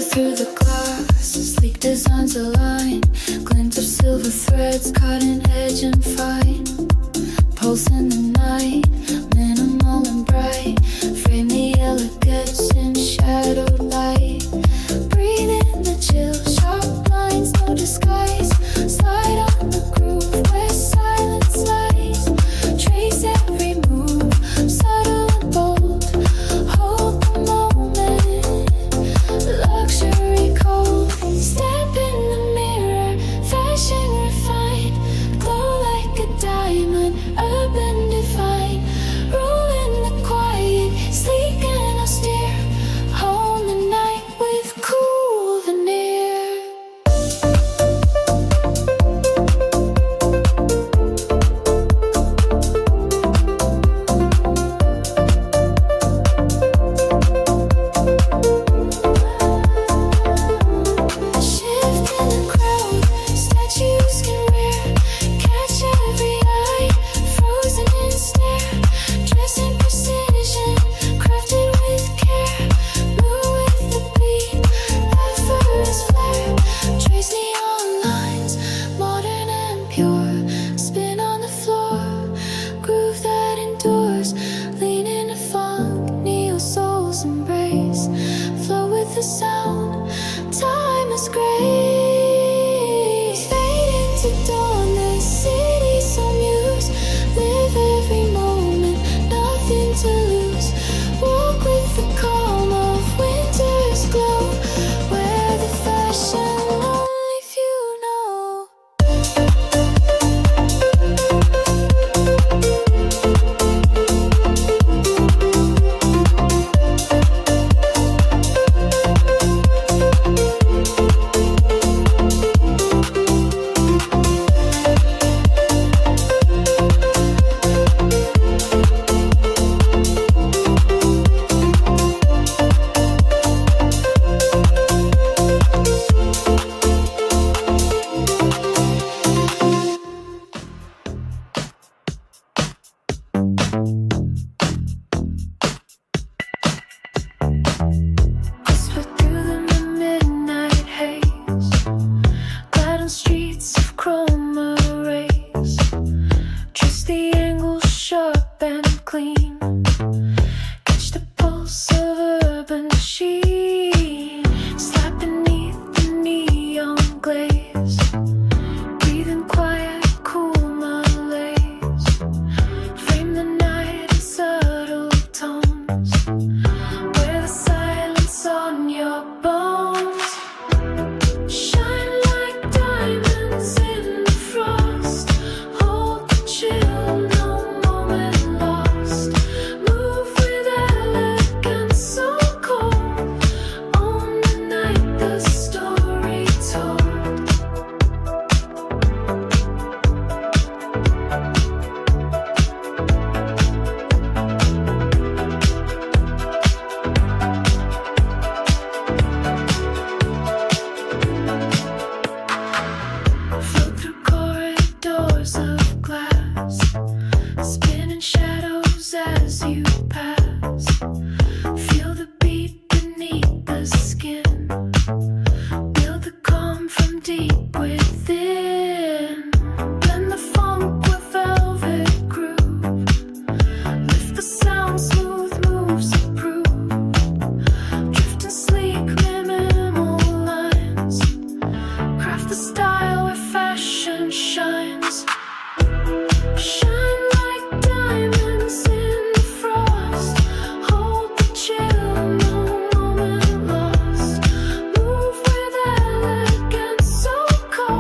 through the glass, sleek designs align, glint of silver threads, cutting edge and fine. Pulse in the night, minimal and bright, frame the elegance in shadowed light. Breathe in the chill, sharp lines, no disguise. Slide on the groove where silence lies. Trace every move, subtle and bold. Hold the moment, luxury cold. Step in the mirror, fashion refined. Glow like a diamond, urban divine. Rule in the quiet, sleek and austere. Hone the night with cool veneer. Shift in the crowd, statues can wear. Catch every eye, frozen in stare. Dress in precision, crafted with care. Move with the beat, effortless flair. Trace neon lines, modern and pure. Spin on the floor, groove that endures. Lean in a funk, neo souls embrace. Flow with the sound, time is grace. Fade into dawn, the city so muse. Live every moment, nothing to lose. Walk with the calm of winter's glow. Wear the fashion only few know. Whisper through the midnight haze, glide on streets of chrome rays. Trace the angles sharp and clean. Catch the pulse of urban sheen. Slide beneath the neon glaze. Breathe in quiet, cool malaise. Frame the night in subtle tones. Wear the silence on your bones. Shine like diamonds in the frost. Hold the chill, no moment lost. Move with elegance, so cold. Own the night, the story told. Float through corridors of glass, spinning shadows as you pass. Feel the beat beneath the skin. Build the calm from deep within. Blend the funk with velvet groove. Lift the sound, smooth moves approve. Drifting sleek, minimal lines. Craft the style where fashion shines. Shine like diamonds in the frost. Hold the chill, no moment lost. Move with elegance, so cold.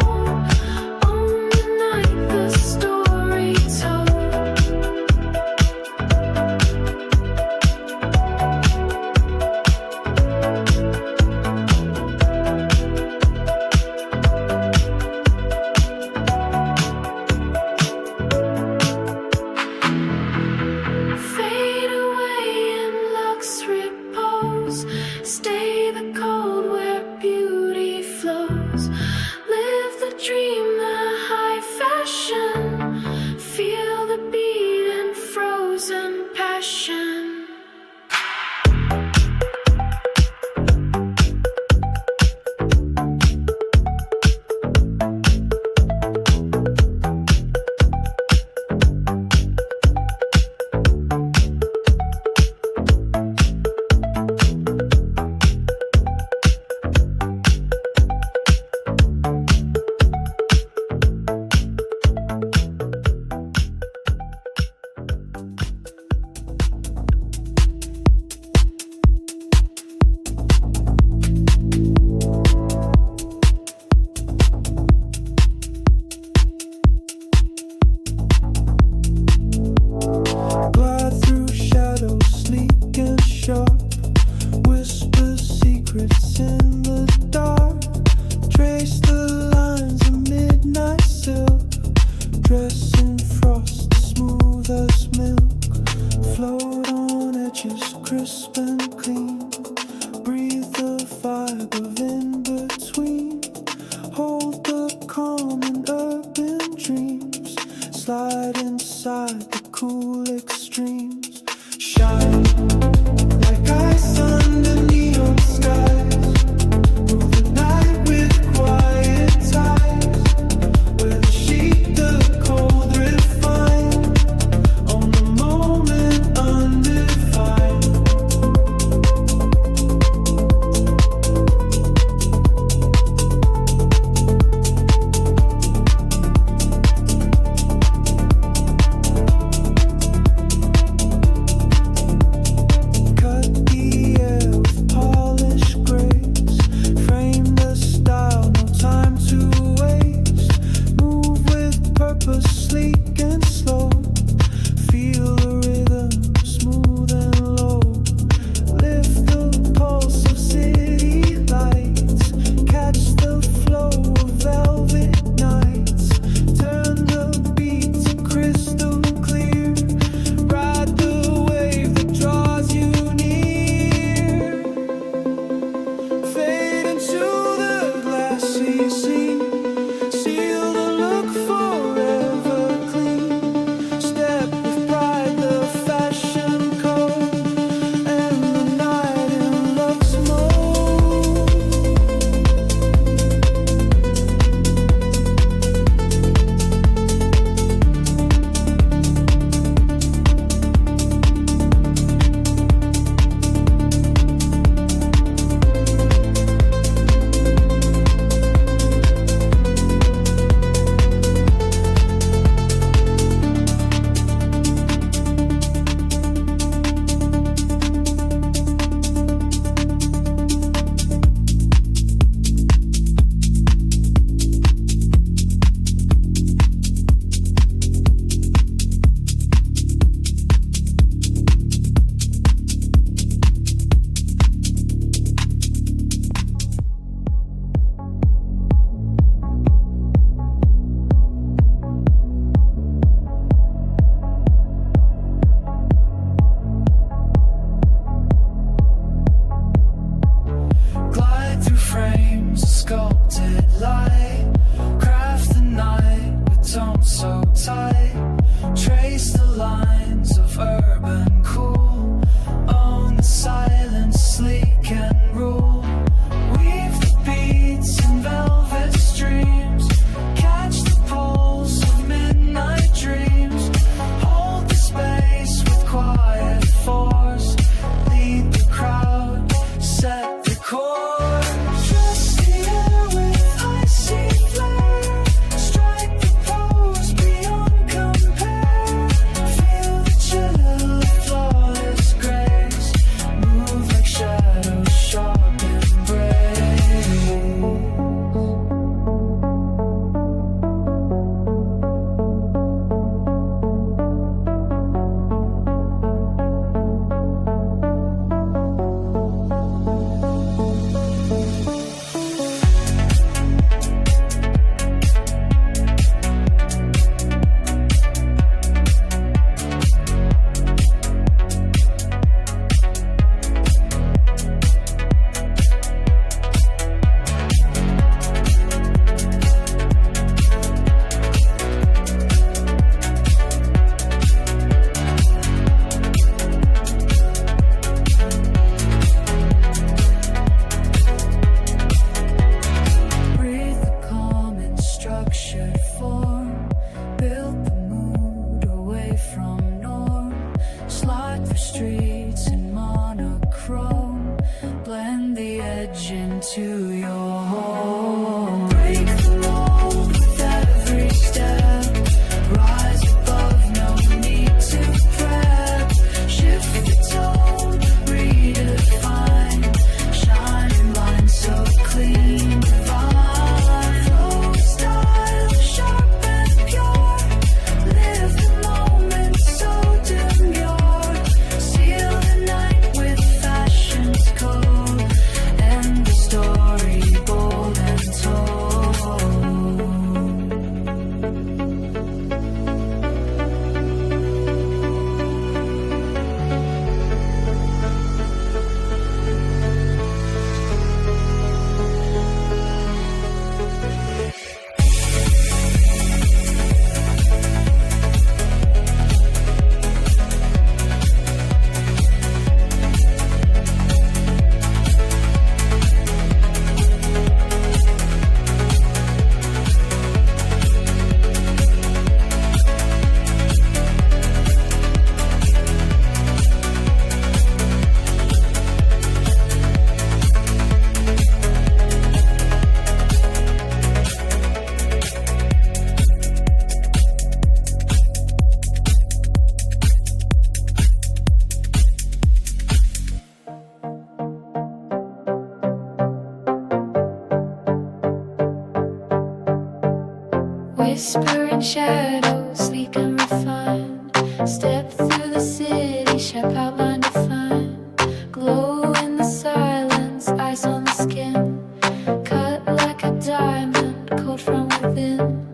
Whisper in shadows, sleek and refined. Step through the city, sharp outline defined. Glow in the silence, ice on the skin. skin, cut like a diamond, cold from within.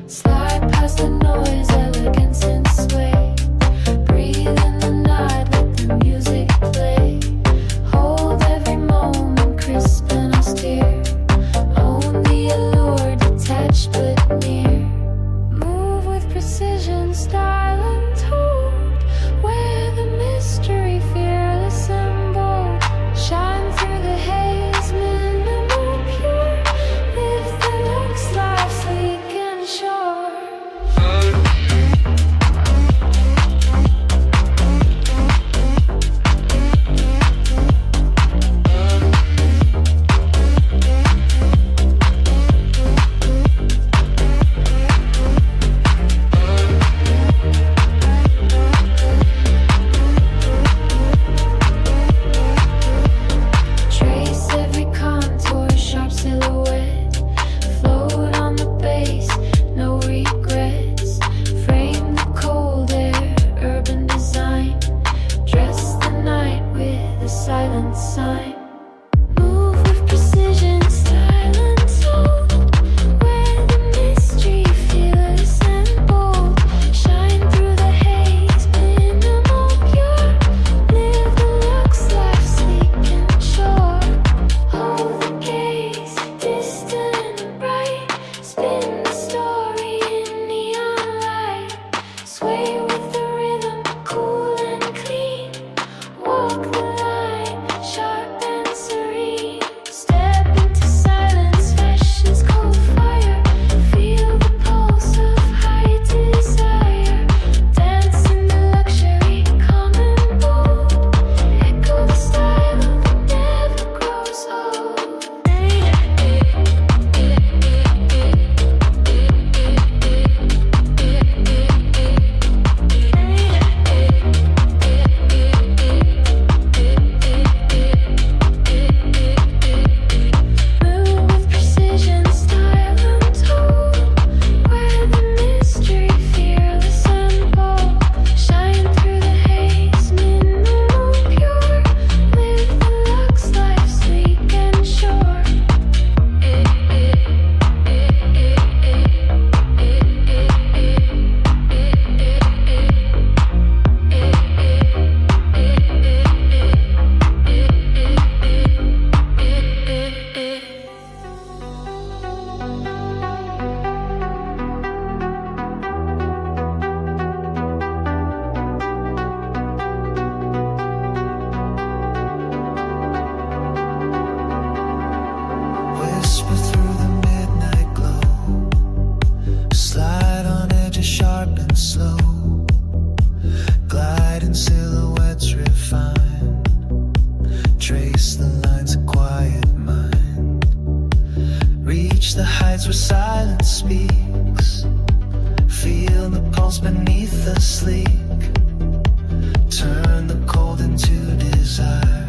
Slide past the noise, elegance and sway. Breathe in the night, let the music play. Hold every moment crisp and austere. Own the allure, detached but near. Move with precision, style untold. Wear the mystery, fearless and bold. Shine through the haze, minimal pure. Live the luxe life, sleek and sure. Trace every contour, sharp silhouette. Float on the base, no regrets. Frame the cold air, urban design. Dress the night with a silent sign. Move with precision, style untold. Wear the mystery, fearless and bold. Shine through the haze, minimal pure. Live the luxe life, sleek and sure. Hold the gaze, distant and bright. Spin the story in neon light. Sway with the rhythm, cool and clean. Walk the line, sharp and serene. Step into silence, fresh as cold fire. Feel the pulse of high desire. Dance in the luxury, calm and bold. Echo the style that never grows old. Move with precision, style untold. Wear the mystery, fearless and bold. Shine through the haze, minimal pure. Live the luxe life, sleek and sure. Whisper through the midnight glow. Slide on edges sharp and slow. Glide in silhouettes refined. Trace the lines of quiet mind. Reach the heights where silence speaks. Feel the pulse beneath the sleek. Turn the cold into desire.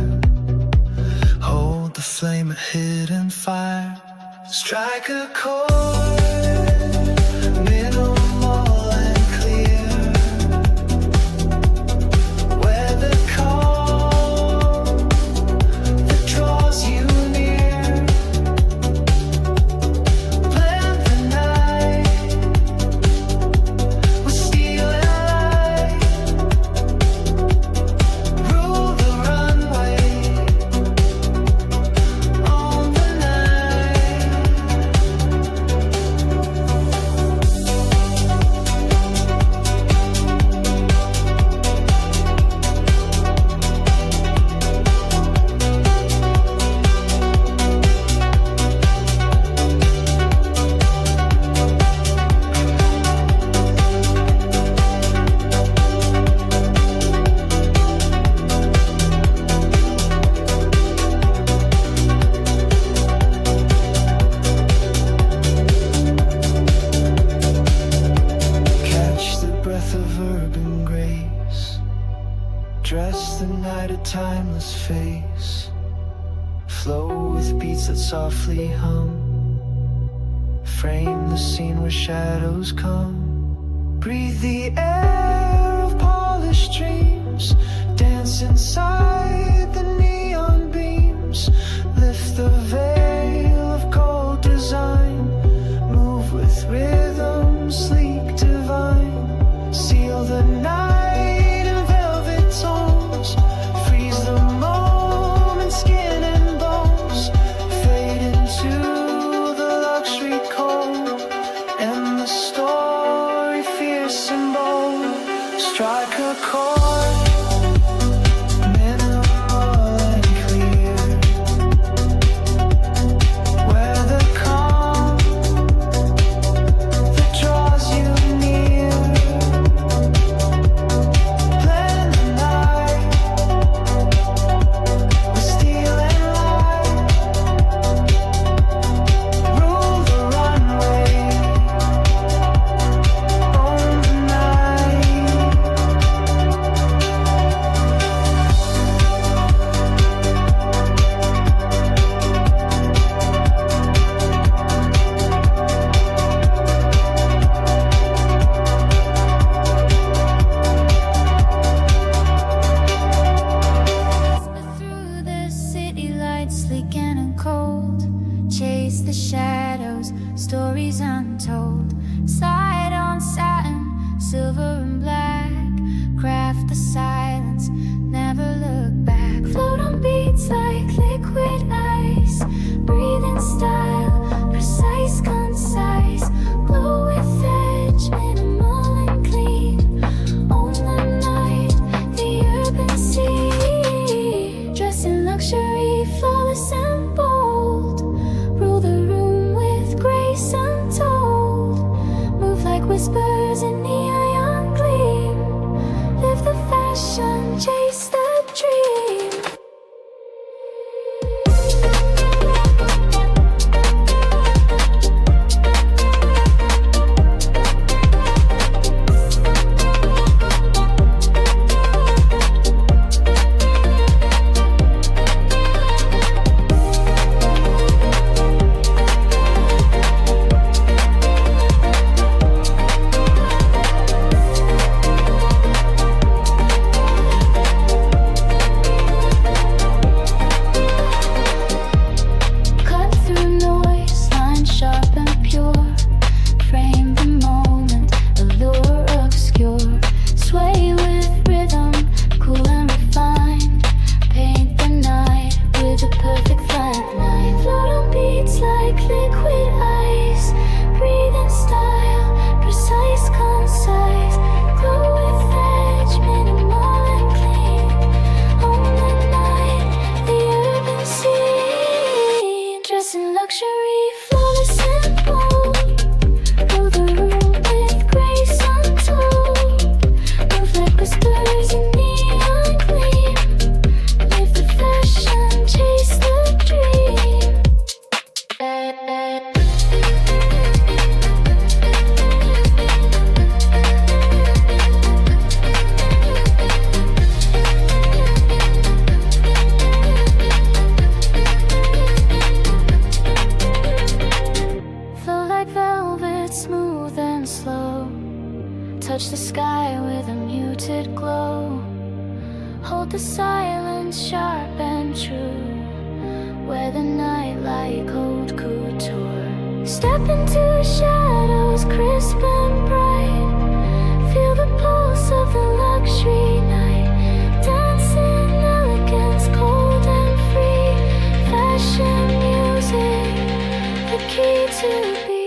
Hold the flame, a hidden fire. Strike a chord, minimal and clear. Weather calm that draws you near. Blend the night with steel and light. Rule the runway on the night. Catch the breath of urban grace. Dress the night a timeless face. Flow with beats that softly hum. Frame the scene where shadows come. Breathe the air of polished dreams. Dance inside the neon beams. Lift the veil. chase the shadows, stories untold. Side on satin, silver and black. Craft the silence, never look back. Float on beats like liquid ice. Breathe in style, precise, concise. Glow with edge, minimal and clean. Own the night, the urban sea. Dress in luxury, flawless and bold. Rule the room with grace untold. Move like whispers in neon gleam. Live the fashion, chase the dream. Touch the sky with a muted glow. Hold the silence sharp and true. Wear the night like haute couture. Step into shadows crisp and bright. Feel the pulse of the luxury night. Dance in elegance, cold and free. Fashion, music, the key to be.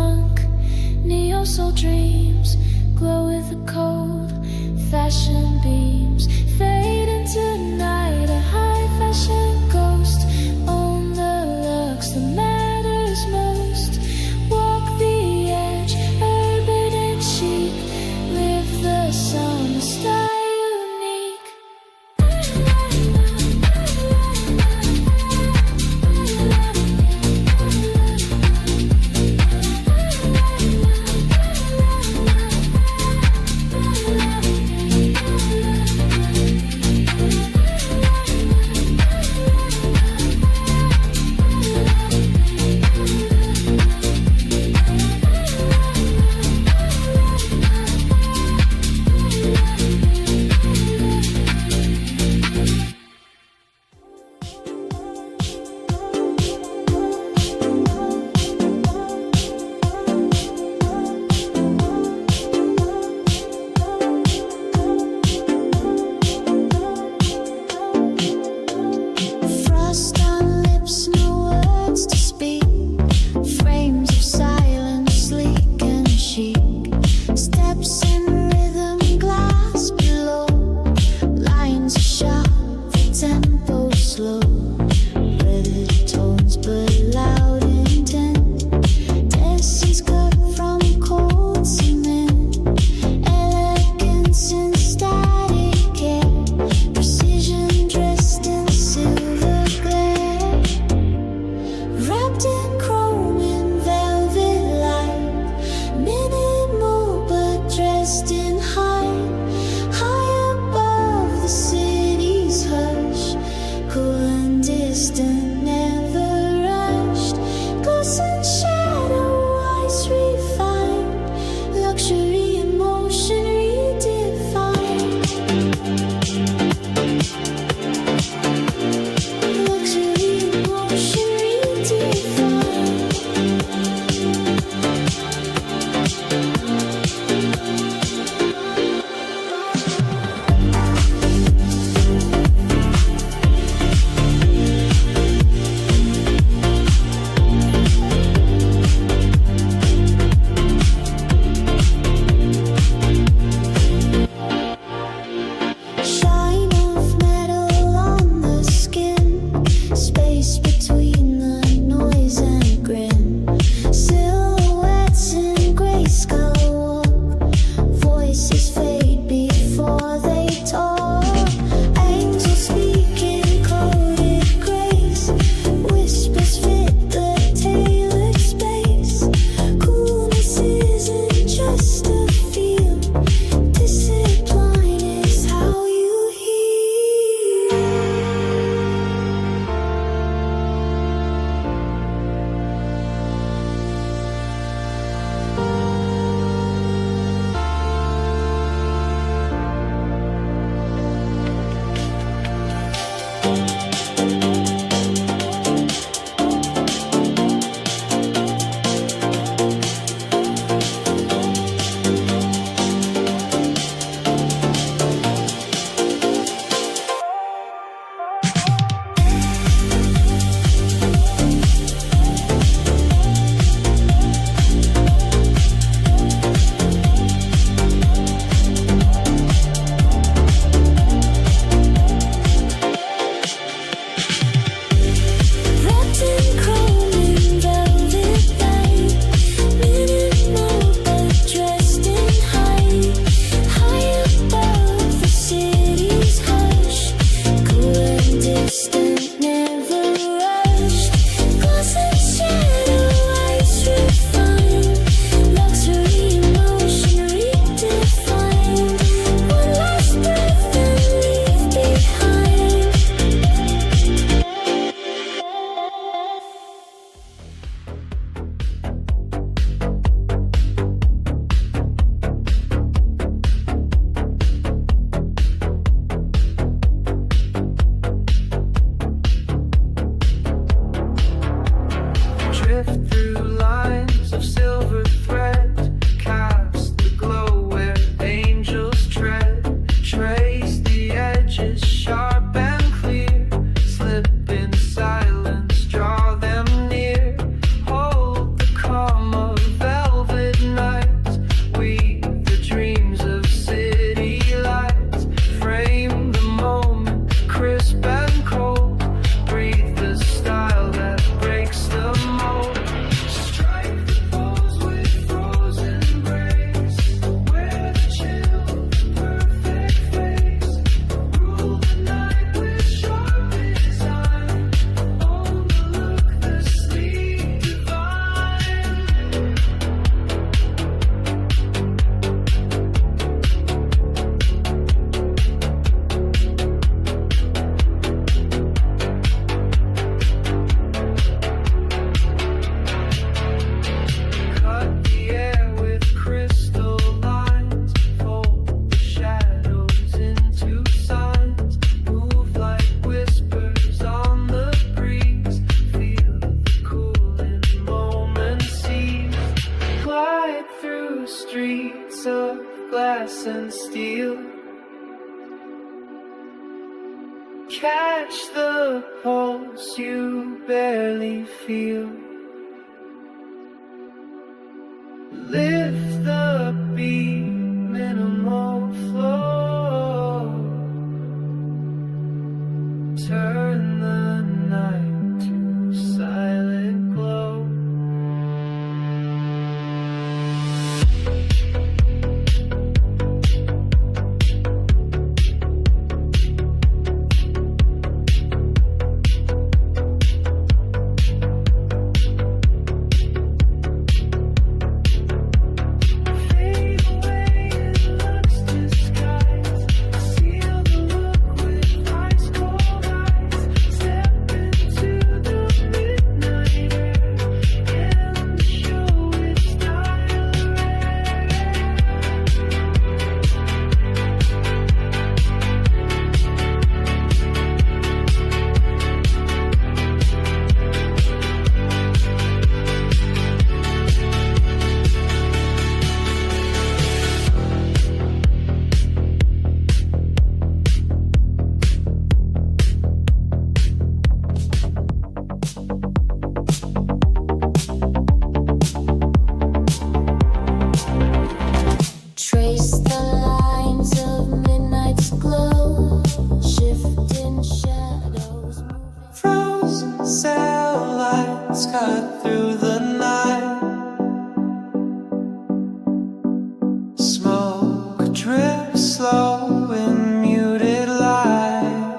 funk, neo-soul dreams glow with the cold fashion beams. Fade into night, a high fashion ghost. Own the looks that matters most. Walk the edge, urban and chic. Live the summer style unique. through streets of glass and steel. Catch the pulse you barely feel. Lift the beat, minimal flow. Turn the night to silent glow. Cut through the night. Smoke drips slow in muted light.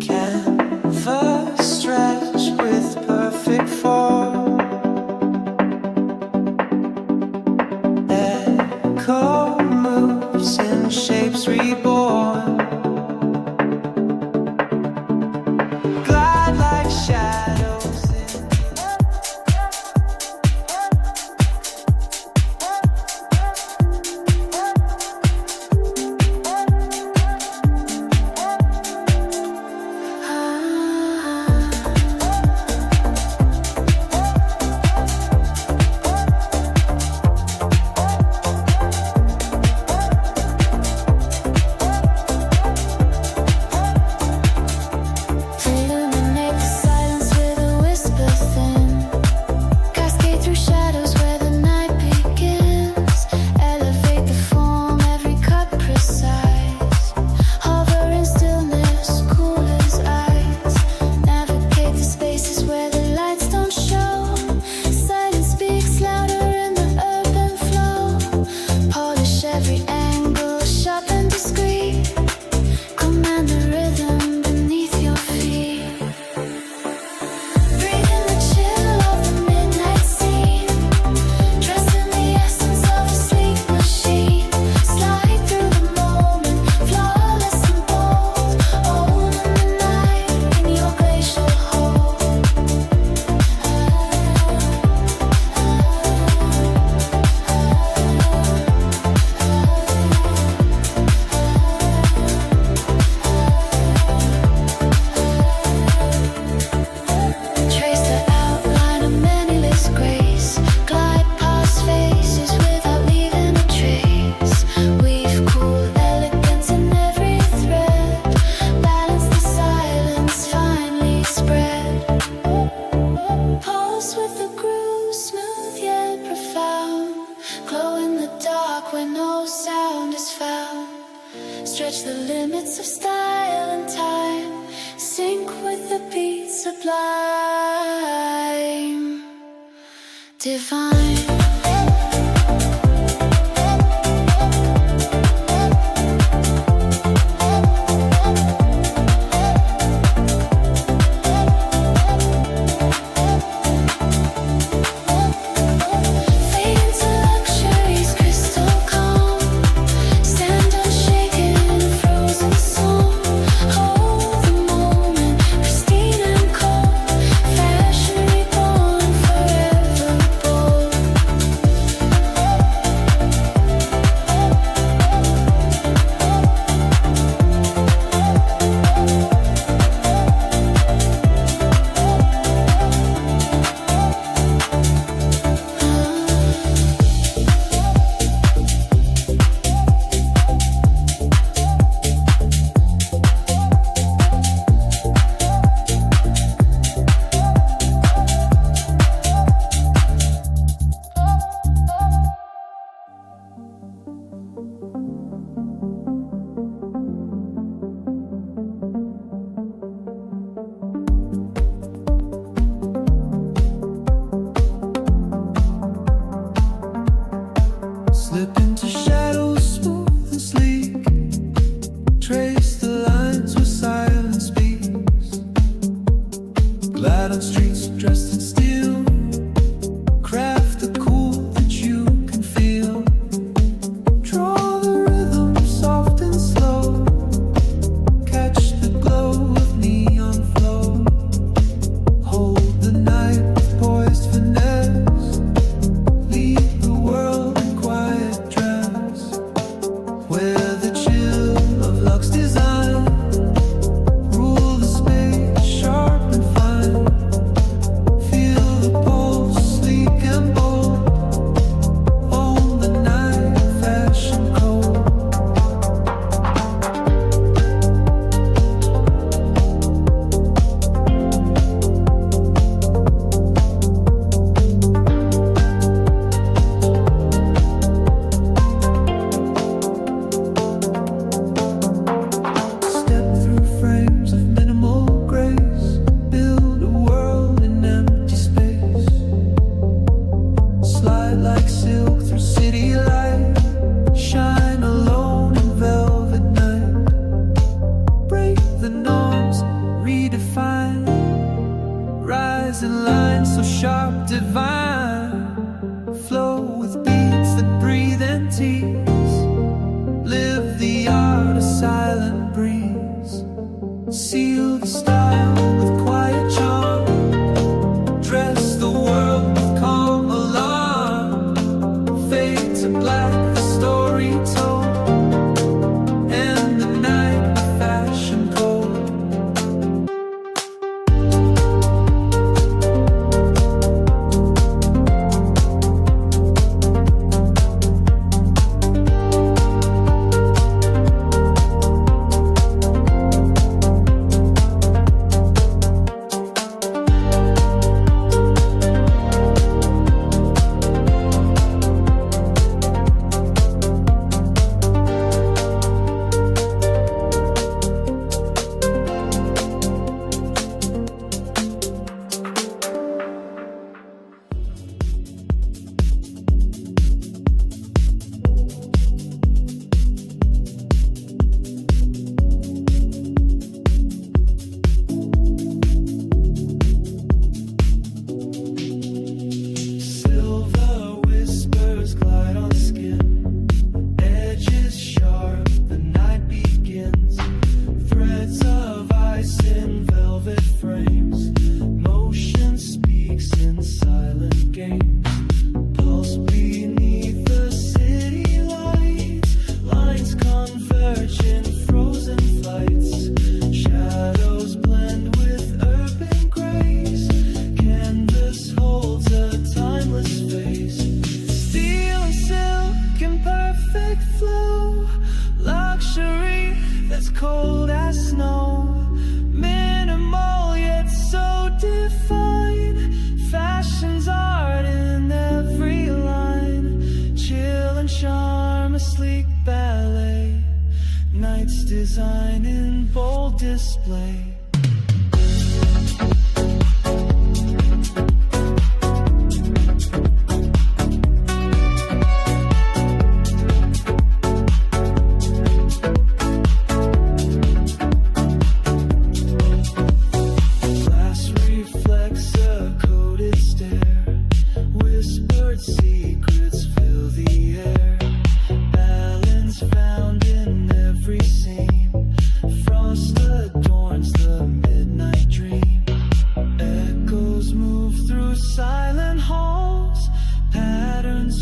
Canvas stretch with perfect form. Echo moves in shapes reborn. Stretch the limits of style and time. Sync with the beat sublime. Divine. time. Flow with beats that breathe and tease. Live the art of silent breeze. Seal the style with quiet charm. Dress the world with calm alarm. Fade to black, the story told. And the night with fashion cold. Cold as snow, minimal yet so defined. Fashion's art in every line. Chill and charm, a sleek ballet. Night's design in bold display.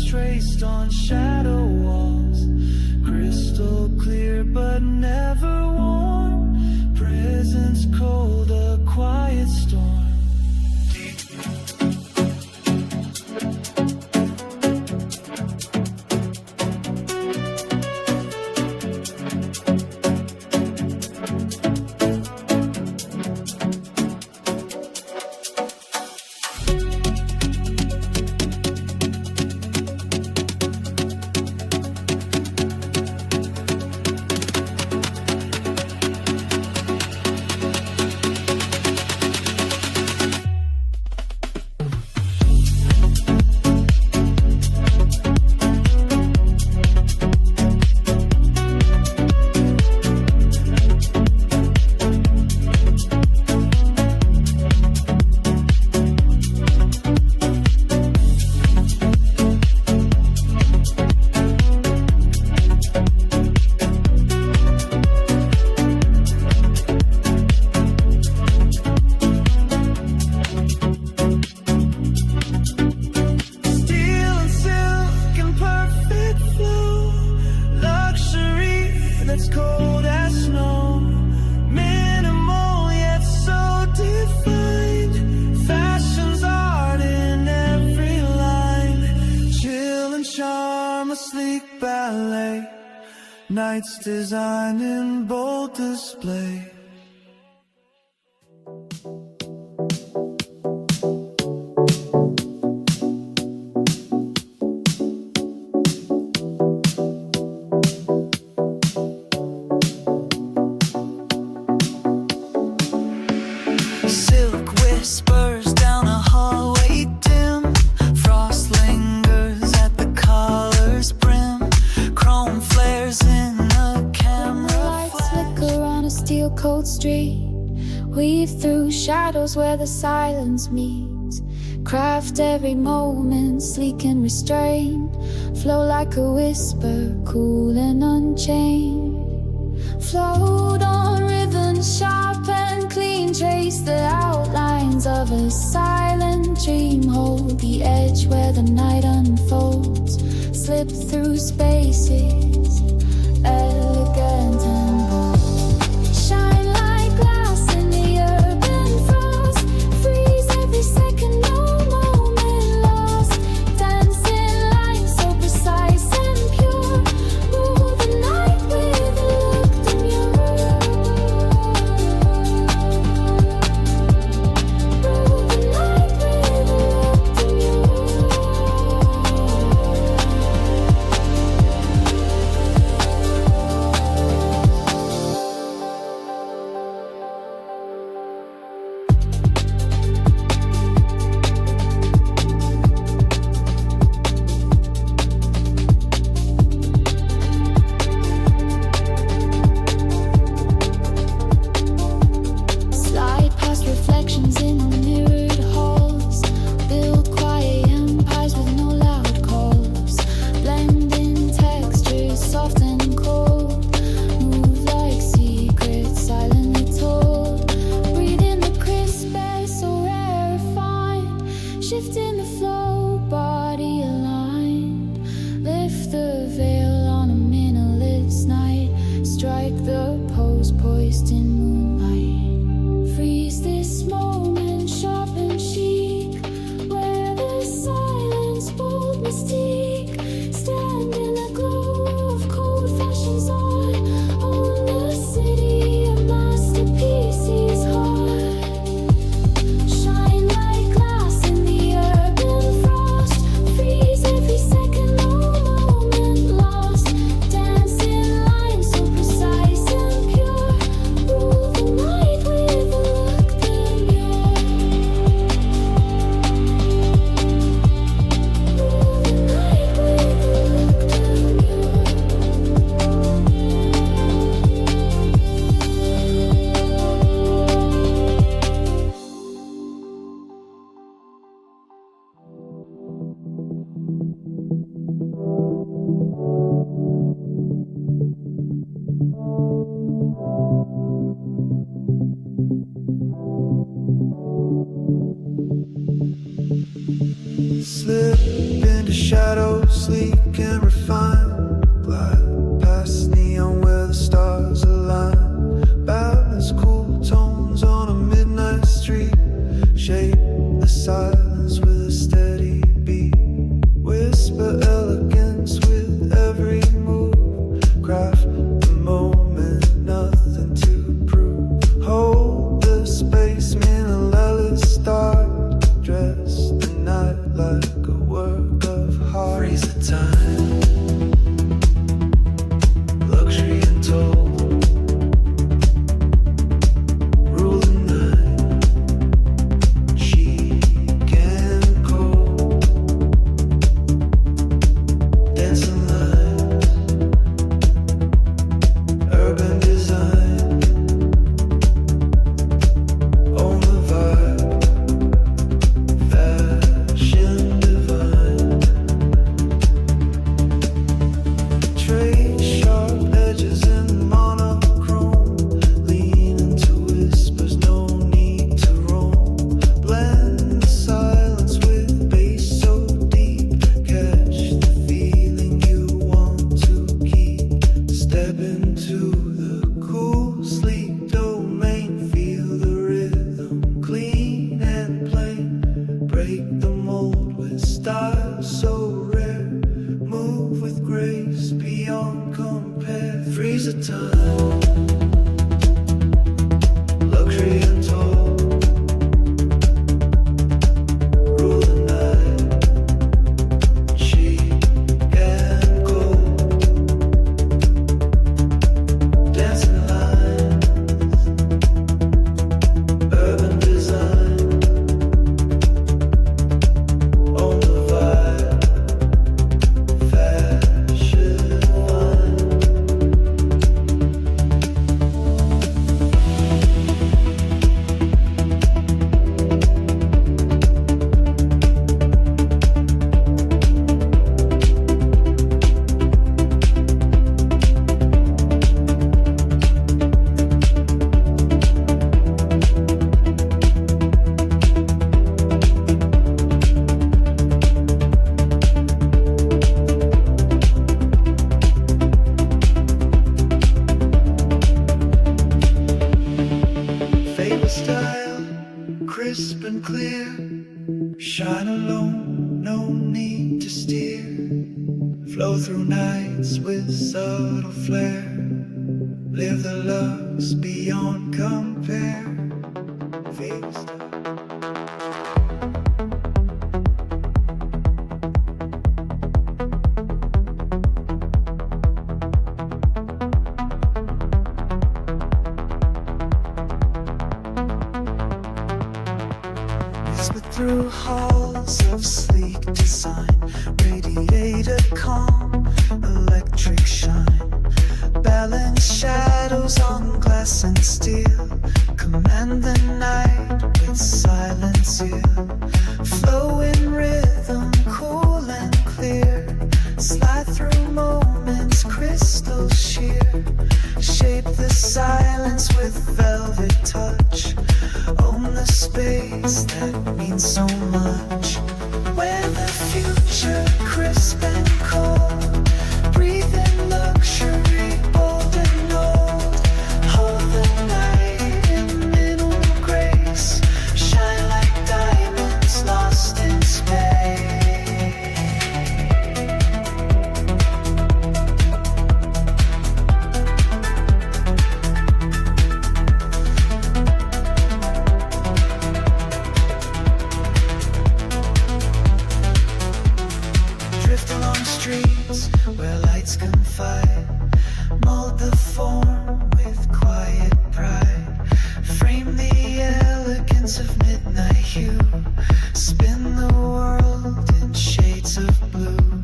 Traced on shadow walls, crystal clear but never warm. Presence cold, a quiet storm. Night's design in bold display. Silk whispers down a hallway dim. Frost lingers at the collar's brim. Chrome flares in a camera Lights flicker on a steel-cold street. Weave through shadows where the silence meets. Craft every moment, sleek and restrained. Flow like a whisper, cool and unchained. Float on rhythms sharp and clean. Trace the outlines of a silent dream. Hold the edge where the night unfolds. Slip through spaces, elegant and bold. Shine like glass in the urban frost. Freeze every second, no moment lost. Dancing lines so precise and pure. Rule the night with a look demure. Rule the night with a look demure. Slide past reflections in mirrored halls. Build quiet empires with no loud calls. Blend in textures, soft and cold. Move like secrets, silently told. Breathe in the crisp air, so rarefied. Shift in the flow, body aligned. Lift the veil on a minute-lit night. Strike the pose, poised in moonlight. Freeze this moment, sharp and chic. Where the silence, bold mystique. Stand in the glow of cold fashions on. On the city, a masterpiece is hard. Shine like glass in the urban frost. Freeze every second, no moment lost. Dancing lines so precise and pure. Rule the night with a look demure. Rule the night with a look Slip into shadows, sleek and refined. Glide past neon where the stars align. Balance cool tones on a midnight street. Shape the silence with a steady beat. Whisper elegance with every move. Craft the moment, nothing to prove. Hold the space, Minalella star. Dress the night like a work of art. Freeze the time, luxury untold. Rule the night, chic and cold. Dancing lines, urban design. Own the vibe, fashion divine. Trace sharp edges in monochrome. Lean into whispers, no need to roam. Blend the silence with bass so deep. Catch the feeling you want to keep. Step into the cool, sleek domain. Feel the rhythm, clean and plain. Break the mold with style so rare. Move with grace beyond compare. Freeze the time, luxury untold. Rule the night, chic and cold. Dancing lines, urban design. Own the vibe, fashion fine. Flow through nights with subtle flair. Live the loves beyond compare. Whisper through halls of sleek design, radiate a calm, electric shine. Balance shadows on glass and steel. Command the night with silence here. Flow in rhythm, cool and clear. Slide through moments, crystal sheer. Shape the silence with velvet touch. Own the space that means so much. Where the future crisp and cold. Breathe in luxury, bold and old. Hold the night in minimal grace. Shine like diamonds lost in space. Drift along streets where lights confide. Mold the form with quiet pride. Frame the elegance of midnight hue. Spin the world in shades of blue.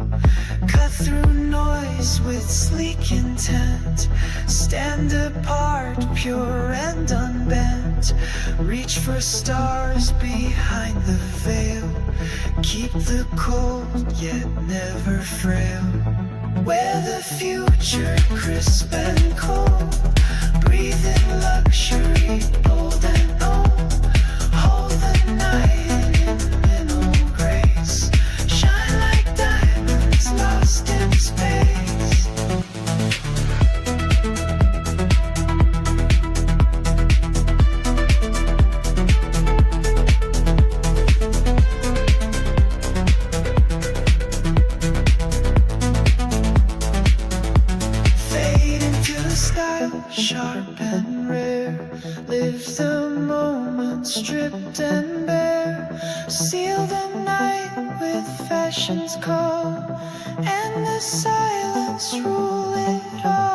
Cut through noise with sleek intent. Stand apart, pure and unbent. Reach for stars behind the veil. Keep the cold, yet never frail. Where the future crisp and cold. Breathe in luxury, bold and old. Hold the night in minimal grace. Shine like diamonds lost in space. Fade into style, sharp and rare. Live the moment, stripped and bare. Seal the night with fashion's call. And the silence rule it all.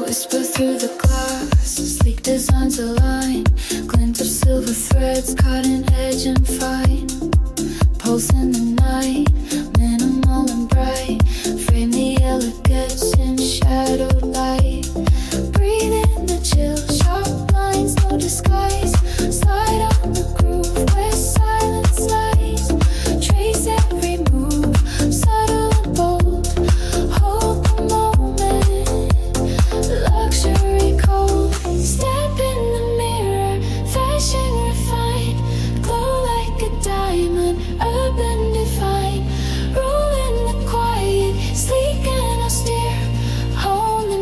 Whisper through the glass, sleek designs align. Glint of silver threads, cutting edge and fine. Pulse in the night, minimal and bright. Frame the elegance in shadowed light. Breathe in the chill, sharp lines, no disguise. Slide on the groove where silence lies. Trace every move, subtle and bold. Hold the moment, luxury cold. Step in the mirror, fashion refined. Glow like a diamond, urban divine. Rule in the quiet, sleek and austere. Hold the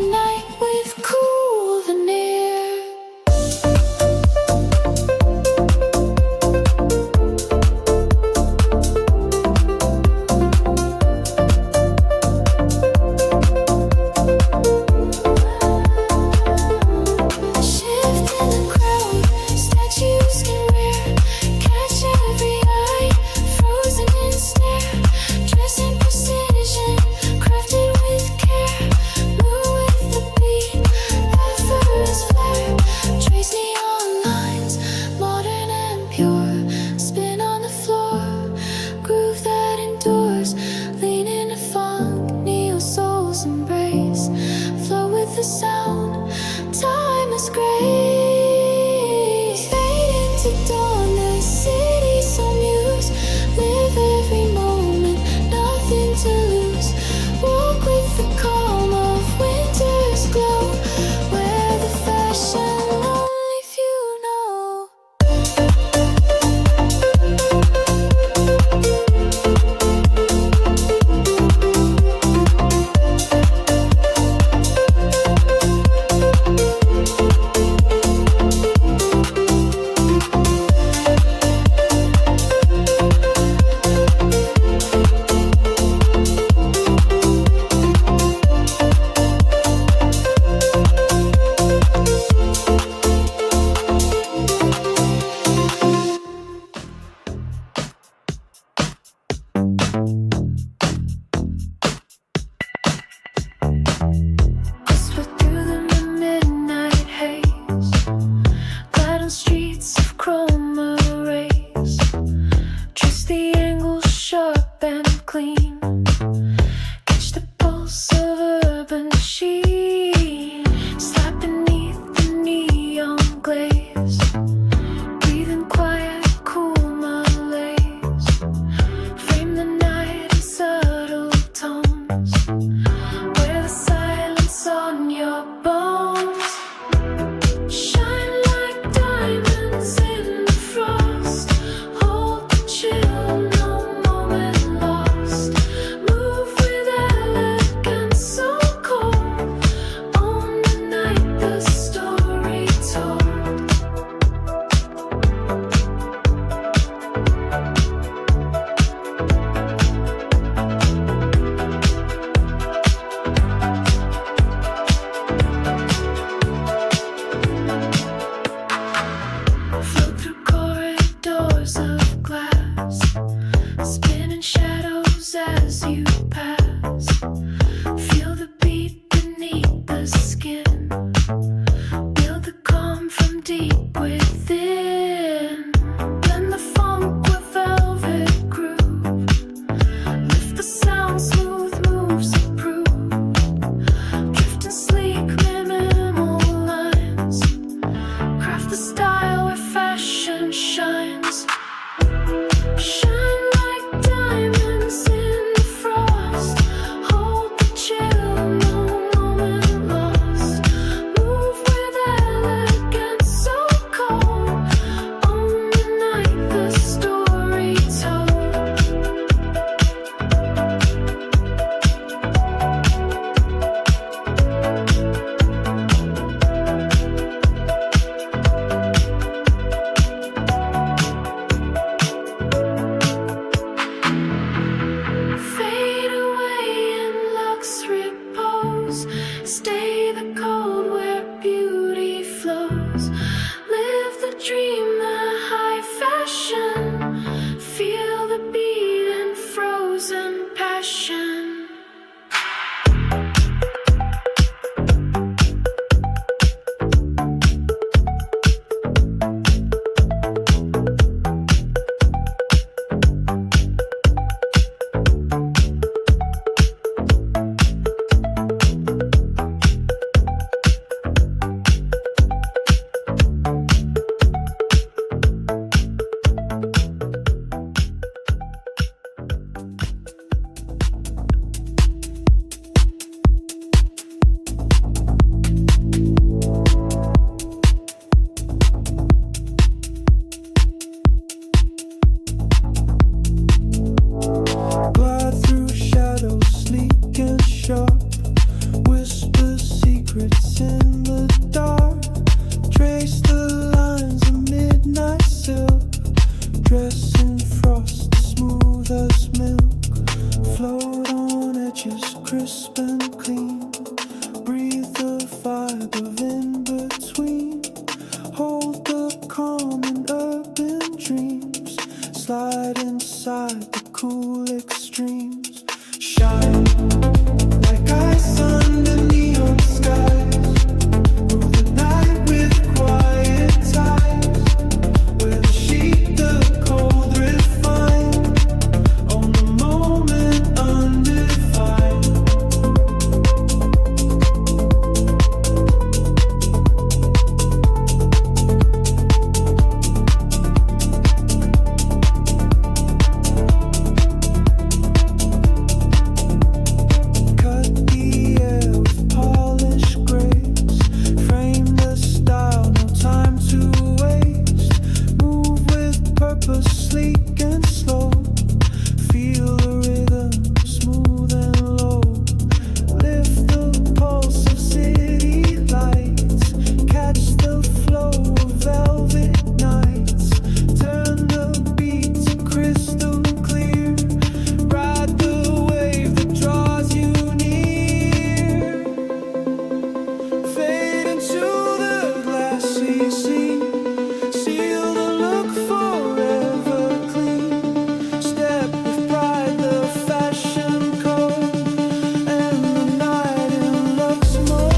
dress in frost, smooth as milk. Float on edges, crisp and clean. Breathe the vibe of in between. Hold the calm in urban dreams. Slide inside the cool extremes. Shine like ice under neon skies. Rule the night with quiet ties. Where the sheep, the cold refine. On the moment undefined. Cut the air with polished grace. Frame the style, no time to waste. Move with purpose, sleek and slow. Feel the rhythm, smooth and low. Lift the pulse of city lights. Catch the flow of velvet nights. Turn the beat to crystal clear. Ride the wave that draws you near. Fade into the glassy sea. Seal the look forever clean. Step with pride, the fashion code. And the night in lux mode.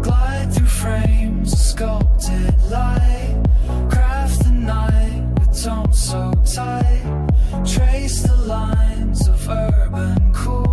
Glide through frames of sculpted light. Craft the night with tones so tight. Trace the lines of urban cool.